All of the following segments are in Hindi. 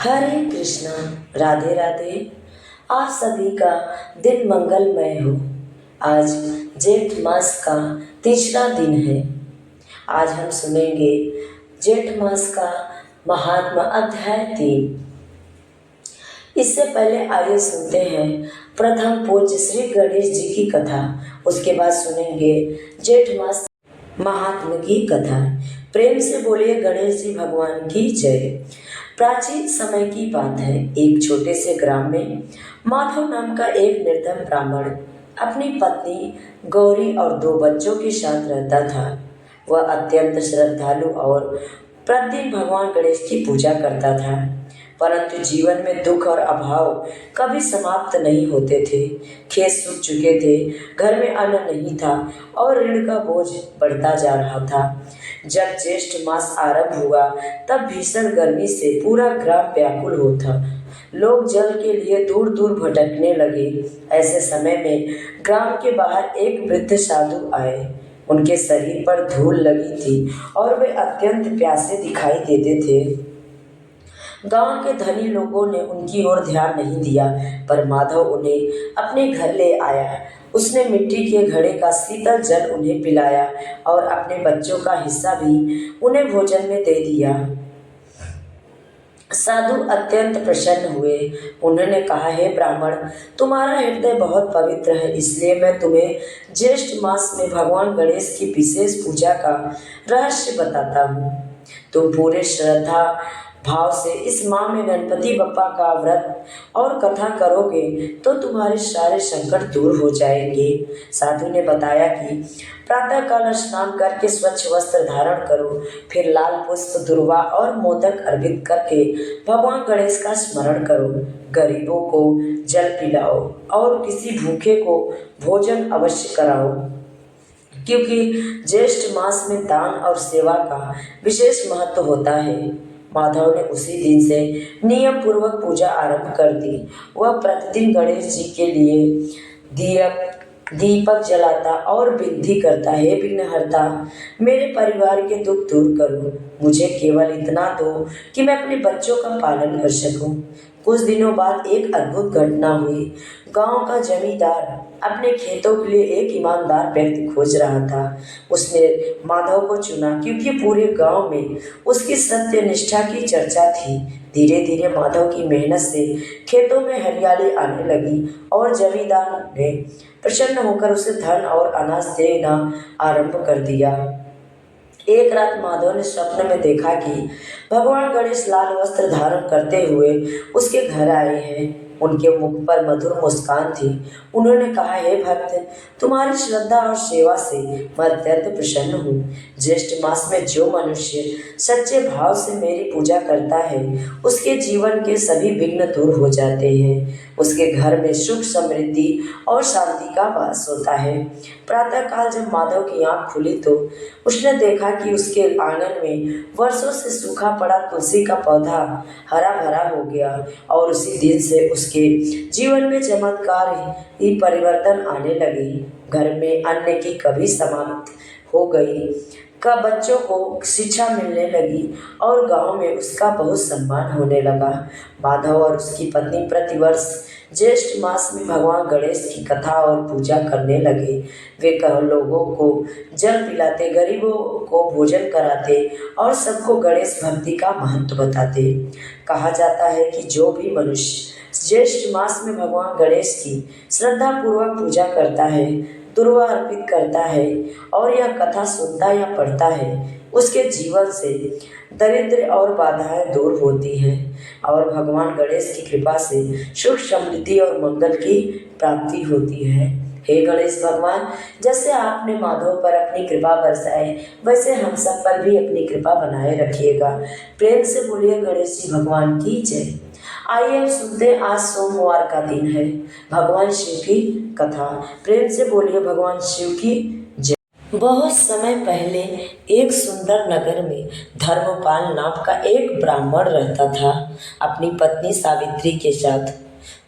हरे कृष्णा। राधे राधे। आप सभी का दिन मंगलमय हो। आज जेठ मास का तीसरा दिन है। आज हम सुनेंगे जेठ मास का महात्मा अध्याय 3। इससे पहले आइए सुनते हैं प्रथम पूज्य श्री गणेश जी की कथा। उसके बाद सुनेंगे जेठ मास महात्मा की कथा। प्रेम से बोलिए गणेश जी भगवान की जय। प्राचीन समय की बात है। एक छोटे से ग्राम में माधव नाम का एक निर्धन ब्राह्मण अपनी पत्नी गौरी और 2 बच्चों के साथ रहता था। वह अत्यंत श्रद्धालु और प्रतिदिन भगवान गणेश की पूजा करता था। परंतु जीवन में दुख और अभाव कभी समाप्त नहीं होते थे। खेत सूख चुके थे, घर में अन्न नहीं था और ऋण का बोझ बढ़ता जा रहा था। जब ज्येष्ठ मास आरंभ हुआ तब भीषण गर्मी से पूरा ग्राम व्याकुल होता। लोग जल के लिए दूर दूर भटकने लगे। ऐसे समय में ग्राम के बाहर एक वृद्ध साधु आए। उनके शरीर पर धूल लगी थी और वे अत्यंत प्यासे दिखाई देते थे। गांव के धनी लोगों ने उनकी ओर ध्यान नहीं दिया, पर माधव उन्हें अपने घर ले आया। उसने मिट्टी के घड़े का शीतल जल उन्हें पिलाया और अपने बच्चों का हिस्सा भी उन्हें भोजन में दे दिया। साधु अत्यंत प्रसन्न हुए। उन्होंने कहा, हे ब्राह्मण, तुम्हारा हृदय बहुत पवित्र है, इसलिए मैं तुम्हें ज्येष्ठ मास में भगवान गणेश की विशेष पूजा का रहस्य बताता हूँ। तुम पूरे श्रद्धा भाव से इस माह में गणपति बप्पा का व्रत और कथा करोगे तो तुम्हारे सारे संकट दूर हो जाएंगे। साधु ने बताया कि प्रातः काल स्नान करके स्वच्छ वस्त्र धारण करो, फिर लाल पुष्प, दुर्वा और मोदक अर्पित करके भगवान गणेश का स्मरण करो। गरीबों को जल पिलाओ और किसी भूखे को भोजन अवश्य कराओ, क्योंकि ज्येष्ठ मास में दान और सेवा का विशेष महत्व होता है। माधव ने उसी दिन से नियम पूर्वक पूजा आरंभ कर दी। वह प्रतिदिन गणेश जी के लिए दीपक जलाता और विनती करता, हे विघ्नहर्ता, मेरे परिवार के दुख दूर करो। मुझे केवल इतना दो कि मैं अपने बच्चों का पालन कर सकूं। कुछ दिनों बाद एक अद्भुत घटना हुई। गांव का जमींदार अपने खेतों के लिए एक ईमानदार व्यक्ति खोज रहा था। उसने माधव को चुना क्योंकि पूरे गांव में उसकी सत्य निष्ठा की चर्चा थी। धीरे धीरे माधव की मेहनत से खेतों में हरियाली आने लगी और जमींदार ने प्रसन्न होकर उसे धन और अनाज देना आरंभ कर दिया। एक रात माधव ने स्वप्न में देखा कि भगवान गणेश लाल वस्त्र धारण करते हुए उसके घर आए हैं। उनके मुख पर मधुर मुस्कान थी। उन्होंने कहा, हे भक्त, तुम्हारी श्रद्धा और सेवा से मैं अत्यंत प्रसन्न हूँ। ज्येष्ठ मास में जो मनुष्य सच्चे भाव से मेरी पूजा करता है उसके जीवन के सभी विघ्न दूर हो जाते हैं। उसके घर में सुख, समृद्धि और शांति का वास होता है। प्रातःकाल जब माधव की आंख खुली तो उसने देखा कि उसके आंगन में वर्षों से सूखा पड़ा तुलसी का पौधा हरा भरा हो गया और उसी दिन से उसके जीवन में चमत्कार ही परिवर्तन आने लगे। घर में अन्न की कभी समाप्त हो गई, का बच्चों को शिक्षा मिलने लगी और गांव में उसका बहुत सम्मान होने लगा। माधव और उसकी पत्नी प्रतिवर्ष ज्येष्ठ मास में भगवान गणेश की कथा और पूजा करने लगे। वे लोगों को जल पिलाते, गरीबों को भोजन कराते और सबको गणेश भक्ति का महत्व बताते। कहा जाता है कि जो भी मनुष्य ज्येष्ठ मास में भगवान गणेश की श्रद्धा पूर्वक पूजा करता है, दुर्वा अर्पित करता है और यह कथा सुनता या पढ़ता है, उसके जीवन से दरिद्र और बाधाएं दूर होती हैं और भगवान गणेश की कृपा से सुख, समृद्धि और मंगल की प्राप्ति होती है। हे गणेश भगवान, जैसे आपने माधव पर अपनी कृपा बरसाए, वैसे हम सब पर भी अपनी कृपा बनाए रखिएगा। प्रेम से बोलिए गणेश जी भगवान की जय। आइए अब सुनते हैं, आज सोमवार का दिन है, भगवान शिव की कथा। प्रेम से बोलिए भगवान शिव की जय। बहुत समय पहले एक सुंदर नगर में धर्मपाल नाम का एक ब्राह्मण रहता था, अपनी पत्नी सावित्री के साथ।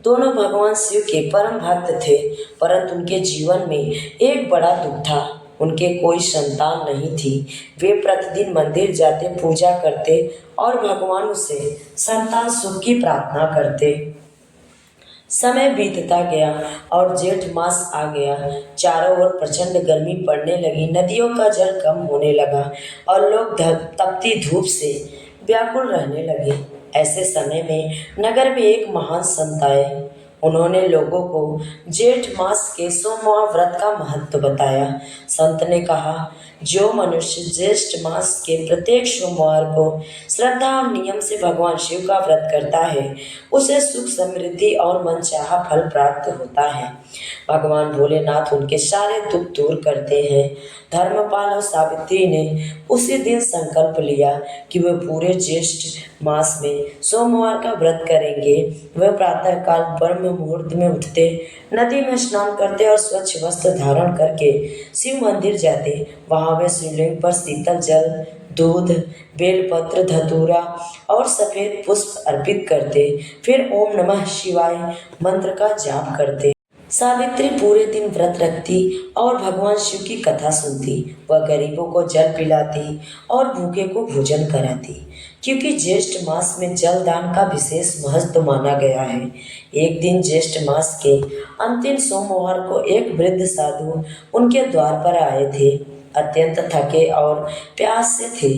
दोनों भगवान शिव के परम भक्त थे, परंतु उनके जीवन में एक बड़ा दुख था। उनके कोई संतान नहीं थी। वे प्रतिदिन मंदिर जाते, पूजा करते और भगवान से संतान सुख की प्रार्थना करते। समय बीतता गया और जेठ मास आ गया। चारों ओर प्रचंड गर्मी पड़ने लगी, नदियों का जल कम होने लगा और लोग तपती धूप से व्याकुल रहने लगे। ऐसे समय में नगर में एक महान संत आए। उन्होंने लोगों को जेठ मास के सोमवार व्रत का महत्व बताया। संत ने कहा, जो मनुष्य ज्येष्ठ मास के प्रत्येक सोमवार को श्रद्धा और नियम से भगवान शिव का व्रत करता है, उसे सुख, समृद्धि और मनचाहा फल प्राप्त होता है। भगवान भोलेनाथ उनके सारे दुख दूर करते हैं। धर्मपाल और सावित्री ने उसी दिन संकल्प लिया कि वे पूरे ज्येष्ठ मास में सोमवार का व्रत करेंगे। वे प्रातःकाल ब्रह्म मुहूर्त में उठते, नदी में स्नान करते और स्वच्छ वस्त्र धारण करके शिव मंदिर जाते। वहां वे शिवलिंग पर शीतल जल, दूध, बेलपत्र, धतूरा और सफेद पुष्प अर्पित करते। फिर ओम नमः शिवाय मंत्र का जाप करते। सावित्री पूरे दिन व्रत रखती और भगवान शिव की कथा सुनती। वह गरीबों को जल पिलाती और भूखे को भोजन कराती, क्योंकि ज्येष्ठ मास में जल दान का विशेष महत्व माना गया है। एक दिन ज्येष्ठ मास के अंतिम सोमवार को एक वृद्ध साधु उनके द्वार पर आए थे। अत्यंत थके और प्यास से थे।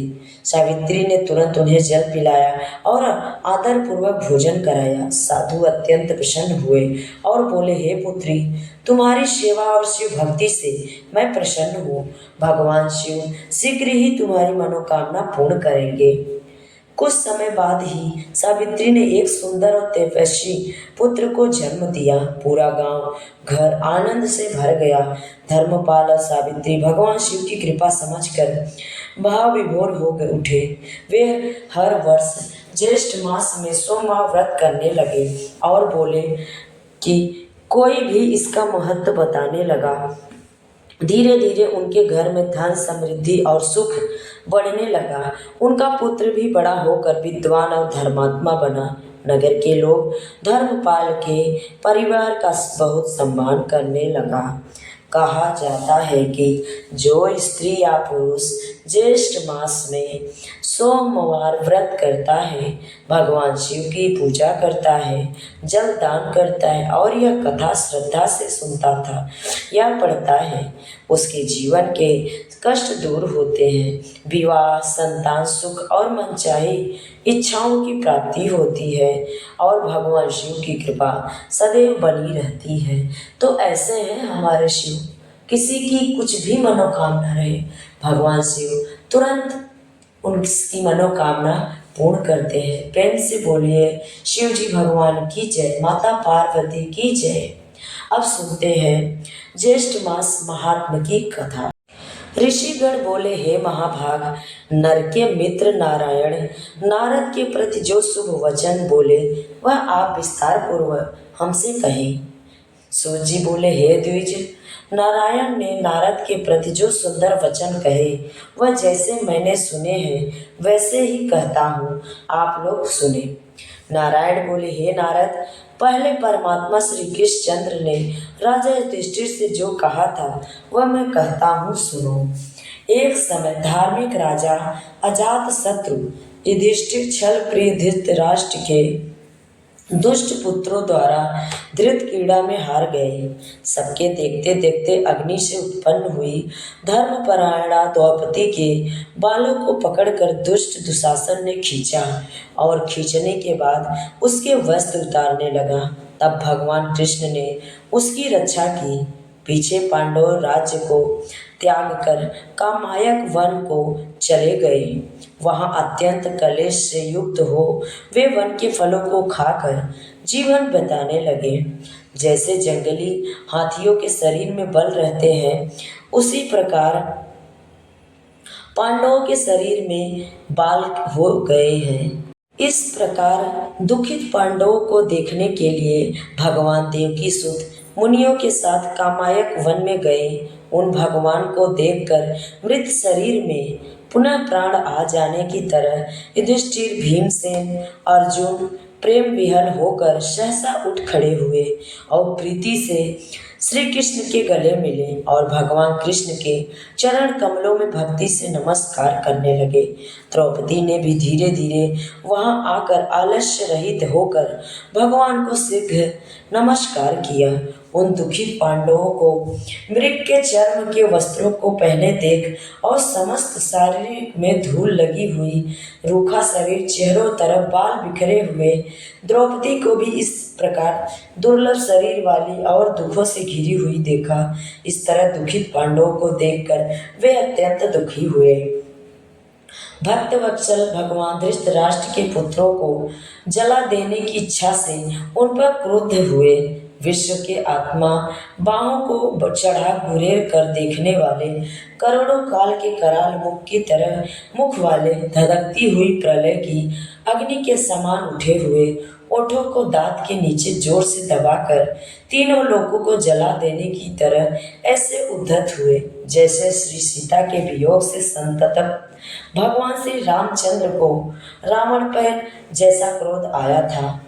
सावित्री ने तुरंत उन्हें जल पिलाया और आदरपूर्वक भोजन कराया। साधु अत्यंत प्रसन्न हुए और बोले, हे पुत्री, तुम्हारी सेवा और शिव भक्ति से मैं प्रसन्न हूँ। भगवान शिव शीघ्र ही तुम्हारी मनोकामना पूर्ण करेंगे। कुछ समय बाद ही सावित्री ने एक सुंदर और तेजस्वी पुत्र को जन्म दिया। पूरा गांव घर आनंद से भर गया। धर्मपाल और सावित्री भगवान शिव की कृपा समझकर भाव विभोर हो गए उठे। वे हर वर्ष ज्येष्ठ मास में सोमवार व्रत करने लगे और बोले कि कोई भी इसका महत्व बताने लगा। धीरे धीरे उनके घर में धन, समृद्धि और सुख बढ़ने लगा। उनका पुत्र भी बड़ा होकर विद्वान और धर्मात्मा बना। नगर के लोग धर्मपाल के परिवार का बहुत सम्मान करने लगा। कहा जाता है कि जो स्त्री या पुरुष ज्येष्ठ मास में सोमवार व्रत करता है, भगवान शिव की पूजा करता है, जल दान करता है और यह कथा श्रद्धा से सुनता था या पढ़ता है, उसके जीवन के कष्ट दूर होते हैं। विवाह, संतान सुख और मनचाही इच्छाओं की प्राप्ति होती है और भगवान शिव की कृपा सदैव बनी रहती है। तो ऐसे हैं हमारे शिव। किसी की कुछ भी मनोकामना रहे, भगवान शिव तुरंत उनकी मनोकामना पूर्ण करते हैं। प्रेम से बोलिए शिव जी भगवान की जय, माता पार्वती की जय। अब सुनते हैं ज्येष्ठ मास महात्म की कथा। ऋषिगण बोले, हे महाभाग, नर के मित्र नारायण नारद के प्रति जो शुभ वचन बोले वह आप विस्तार पूर्वक हमसे कहें। सूत जी बोले, हे द्विज, नारायण ने नारद के प्रति जो सुंदर वचन कहे वह जैसे मैंने सुने हैं वैसे ही कहता हूँ, आप लोग सुने। नारायण बोले, हे नारद, पहले परमात्मा श्री कृष्णचंद्र ने राजा युधिष्ठिर से जो कहा था वह मैं कहता हूँ, सुनो। एक समय धार्मिक राजा अजात शत्रु युधिष्ठिर छल प्रिय धृतराष्ट्र के दुष्ट पुत्रों द्वारा धृत क्रीड़ा में हार गए। सबके देखते देखते अग्नि से उत्पन्न हुई धर्मपरायणा द्रौपदी के बालों को पकड़कर दुष्ट दुशासन ने खींचा और खींचने के बाद उसके वस्त्र उतारने लगा। तब भगवान कृष्ण ने उसकी रक्षा की। पीछे पांडव राज्य को त्याग कर कामायक वन को चले गए। वहां अत्यंत कलेश से युक्त हो वे वन के फलों को खाकर जीवन बिताने लगे। जैसे जंगली हाथियों के शरीर में बल रहते हैं, उसी प्रकार पांडवों के शरीर में बाल हो गए हैं। इस प्रकार दुखित पांडवों को देखने के लिए भगवान देवकी सुत मुनियों के साथ कामायक वन में गए। उन भगवान को देखकर मृत शरीर में पुनः प्राण आ जाने की तरह युधिष्ठिर, भीमसेन, अर्जुन प्रेम विहल होकर सहसा उठ खड़े हुए और प्रीति से श्री कृष्ण के गले मिले और भगवान कृष्ण के चरण कमलों में भक्ति से नमस्कार करने लगे। द्रौपदी ने भी धीरे धीरे वहां आकर आलस्य रहित होकर भगवान को शीघ्र नमस्कार किया। उन दुखित पांडवों को मृग के चर्म के वस्त्रों को पहने देख और समस्त शरीर में धूल लगी हुई, रूखा शरीर, चेहरों तरफ बाल बिखरे हुए, द्रौपदी को भी इस प्रकार दुर्लभ शरीर वाली और दुखों से घिरी हुई देखा। इस तरह दुखित पांडवों को देखकर वे अत्यंत दुखी हुए। भक्त वत्सल भगवान धृतराष्ट्र के पुत्रों को जला देने की इच्छा से उन पर क्रुद्ध हुए। विश्व के आत्मा बाहों को चढ़ा गुरेर कर देखने वाले, करोड़ों काल के कराल मुख की तरह मुख वाले, धधकती हुई प्रलय की अग्नि के समान उठे हुए ओठों को दांत के नीचे जोर से दबाकर तीनों लोगों को जला देने की तरह ऐसे उद्धत हुए जैसे श्री सीता के वियोग से संतप्त भगवान श्री रामचंद्र को रावण पर जैसा क्रोध आया था।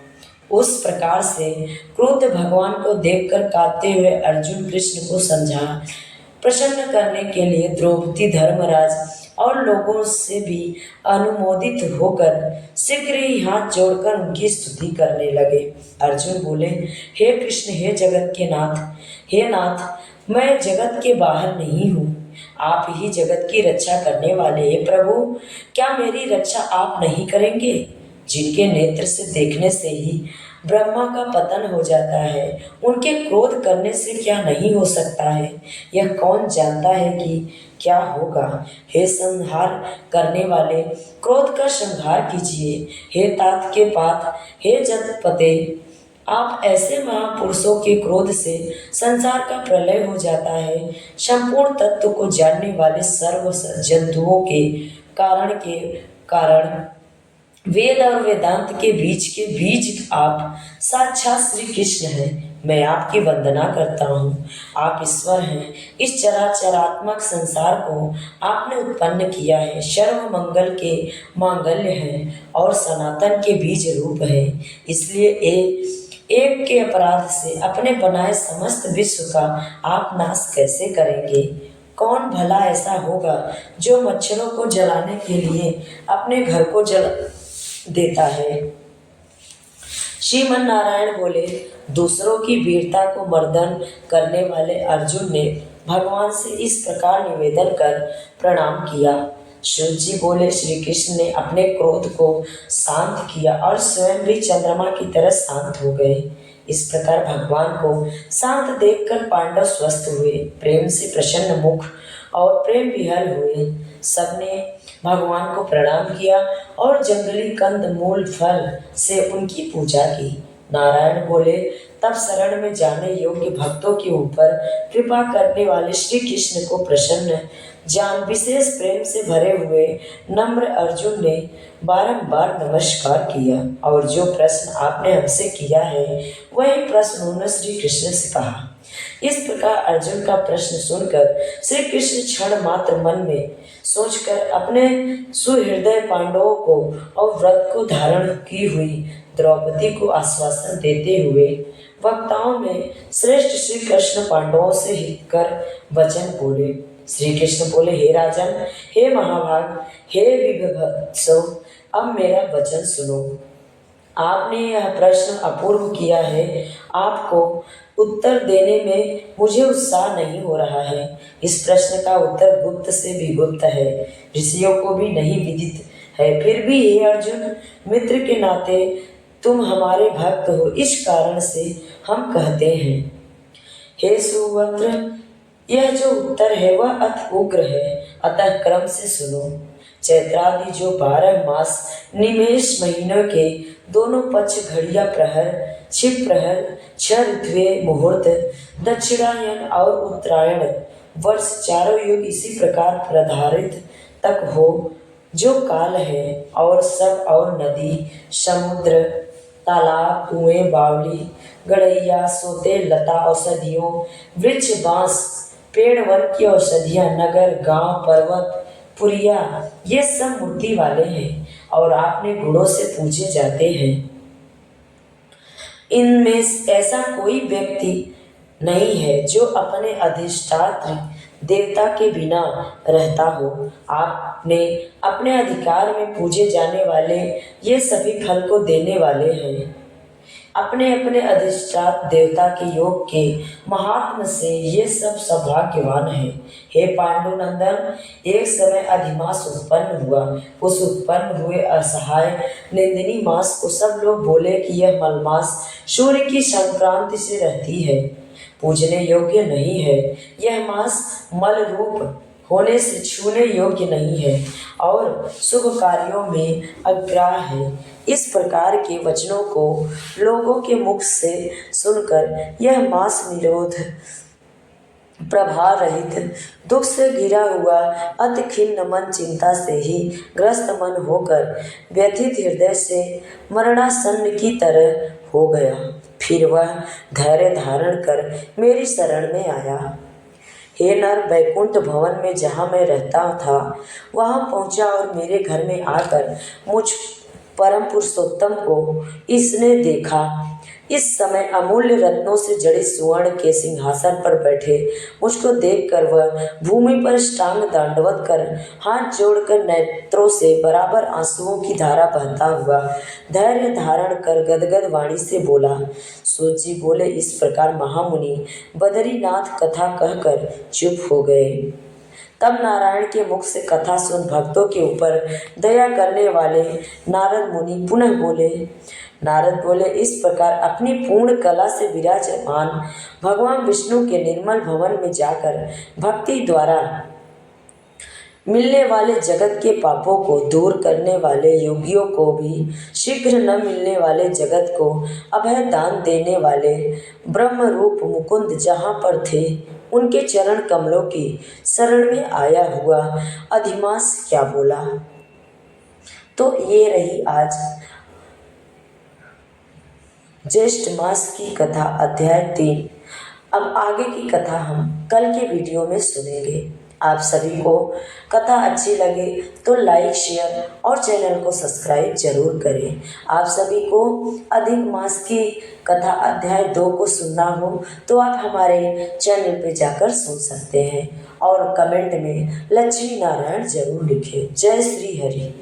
उस प्रकार से क्रोध भगवान को देखकर कांपते हुए अर्जुन कृष्ण को समझा प्रसन्न करने के लिए द्रौपदी, धर्मराज और लोगों से भी अनुमोदित होकर शीघ्र ही हाथ जोड़कर उनकी स्तुति करने लगे। अर्जुन बोले, हे कृष्ण, हे जगत के नाथ, हे नाथ, मैं जगत के बाहर नहीं हूँ, आप ही जगत की रक्षा करने वाले हैं। प्रभु, क्या मेरी रक्षा आप नहीं करेंगे? जिनके नेत्र से देखने से ही ब्रह्मा का पतन हो जाता है, उनके क्रोध करने से क्या नहीं हो सकता है? यह कौन जानता है कि क्या होगा? हे संहार करने वाले, क्रोध का संहार कीजिए। हे तात के पात, हे जगतपते, आप ऐसे महापुरुषों के क्रोध से संसार का प्रलय हो जाता है। संपूर्ण तत्व को जानने वाले सर्व जंतुओं के कारण वेद और वेदांत के बीच के बीज आप साक्षात श्री कृष्ण हैं। मैं आपकी वंदना करता हूँ। आप ईश्वर हैं। इस चराचरात्मक संसार को आपने उत्पन्न किया है। सर्व मंगल के मांगल्य हैं और सनातन के बीज रूप है। इसलिए एक के अपराध से अपने बनाए समस्त विश्व का आप नाश कैसे करेंगे? कौन भला ऐसा होगा जो मच्छरों को जलाने के लिए अपने घर को जला देता है? श्रीमन नारायण बोले, दूसरों की वीरता को मर्दन करने वाले अर्जुन ने भगवान से इस प्रकार निवेदन कर प्रणाम किया। शिव जी बोले, श्री कृष्ण ने अपने क्रोध को शांत किया और स्वयं भी चंद्रमा की तरह शांत हो गए। इस प्रकार भगवान को शांत देखकर पांडव स्वस्थ हुए, प्रेम से प्रसन्न मुख और प्रेम विहल हुए। सबने भगवान को प्रणाम किया और जंगली कंद मूल फल से उनकी पूजा की। नारायण बोले, तब शरण में जाने योग्य भक्तों के ऊपर कृपा करने वाले श्री कृष्ण को प्रसन्न जान विशेष प्रेम से भरे हुए नम्र अर्जुन ने बारंबार नमस्कार किया और जो प्रश्न आपने हमसे किया है वही प्रश्न उन्होंने श्री कृष्ण से कहा। इस प्रकार अर्जुन का प्रश्न सुनकर श्री कृष्ण क्षण मात्र मन में सोचकर अपने सुहृदय पांडवों को और व्रत को धारण की हुई द्रौपदी को आश्वासन देते हुए वक्ताओं में श्रेष्ठ श्री कृष्ण पांडवों से हित कर वचन बोले। श्री कृष्ण बोले, हे राजन, हे महाभाग, हे विभत्सो, अब मेरा वचन सुनो। आपने यह प्रश्न अपूर्व किया है। आपको उत्तर देने में मुझे उत्साह नहीं हो रहा है। इस प्रश्न का उत्तर गुप्त से भी गुप्त है, ऋषियों को भी नहीं विदित है। फिर भी हे अर्जुन, मित्र के नाते तुम हमारे भक्त हो, इस कारण से हम कहते हैं। हे सुवक्त्र, यह जो उत्तर है वह अति उग्र है, अतः क्रम से सुनो। चैत्रादि जो 12 मास निमेष महीनों के दोनों पक्ष घड़िया प्रहर, छिप प्रहर, 6 ऋतुएं, मुहूर्त, दक्षिणायन और उत्तरायण वर्ष, चारों युग इसी प्रकार प्रधारित तक हो जो काल है, और सब और नदी, समुद्र, तालाब, कुएं, बावली, गड़ैया, सोते, लता, औषधियों, वृक्ष, बांस, पेड़, वन की औषधियां, नगर, गांव, पर्वत, पुरिया, ये सब मूर्ति वाले हैं और आपने गुणों से पूजे जाते हैं। इनमें ऐसा कोई व्यक्ति नहीं है जो अपने अधिष्ठात्र देवता के बिना रहता हो। आपने अपने अधिकार में पूजे जाने वाले ये सभी फल को देने वाले हैं। अपने अपने अधिष्ठात्र देवता के योग के महात्म से ये सब सौभाग्यवान है। हे पांडुनंदन, एक समय अधिमास उत्पन्न हुआ। उस उत्पन्न हुए असहाय निंदिनी मास को सब लोग बोले कि यह मलमास सूर्य की संक्रांति से रहती है, पूजने योग्य नहीं है। यह मास मल रूप होने से छूने योग्य नहीं है और शुभ कार्यों में अग्राह्य है। इस प्रकार के वचनों को लोगों के मुख से सुनकर यह मास निरोध प्रभाव रहित दुख से घिरा हुआ अति खिन्न मन चिंता से ही ग्रस्त मन होकर व्यथित हृदय से मरणासन्न की तरह हो गया। फिर वह धैर्य धारण कर मेरी शरण में आया। हे नर, वैकुंठ भवन में जहाँ मैं रहता था वहाँ पहुँचा और मेरे घर में आकर मुझ परम पुरुषोत्तम को इसने देखा। इस समय अमूल्य रत्नों से जड़े सुवर्ण के सिंहासन पर बैठे मुझको देखकर वह भूमि पर साष्टांग दंडवत कर हाथ जोड़कर नेत्रों से बराबर आंसुओं की धारा बहता हुआ धैर्य धारण कर गदगद वाणी से बोला। सूत जी बोले, इस प्रकार महामुनि बद्रीनाथ कथा कहकर चुप हो गए। तब नारायण के मुख से कथा सुन भक्तों के ऊपर दया करने वाले नारद मुनि पुनः बोले। नारद बोले, इस प्रकार अपनी पूर्ण कला से विराजमान भगवान विष्णु के निर्मल भवन में जाकर भक्ति द्वारा मिलने वाले जगत के पापों को दूर करने वाले योगियों को भी शीघ्र न मिलने वाले जगत को अभय दान देने वाले ब्रह्म रूप मुकुंद जहाँ पर थे उनके चरण कमलों की शरण में आया हुआ अधिमास क्या बोला। तो ये रही आज ज्येष्ठ मास की कथा, अध्याय 3। अब आगे की कथा हम कल के वीडियो में सुनेंगे। आप सभी को कथा अच्छी लगे तो लाइक, शेयर और चैनल को सब्सक्राइब जरूर करें। आप सभी को अधिक मास की कथा अध्याय 2 को सुनना हो तो आप हमारे चैनल पे जाकर सुन सकते हैं और कमेंट में लक्ष्मी नारायण जरूर लिखें। जय श्री हरि।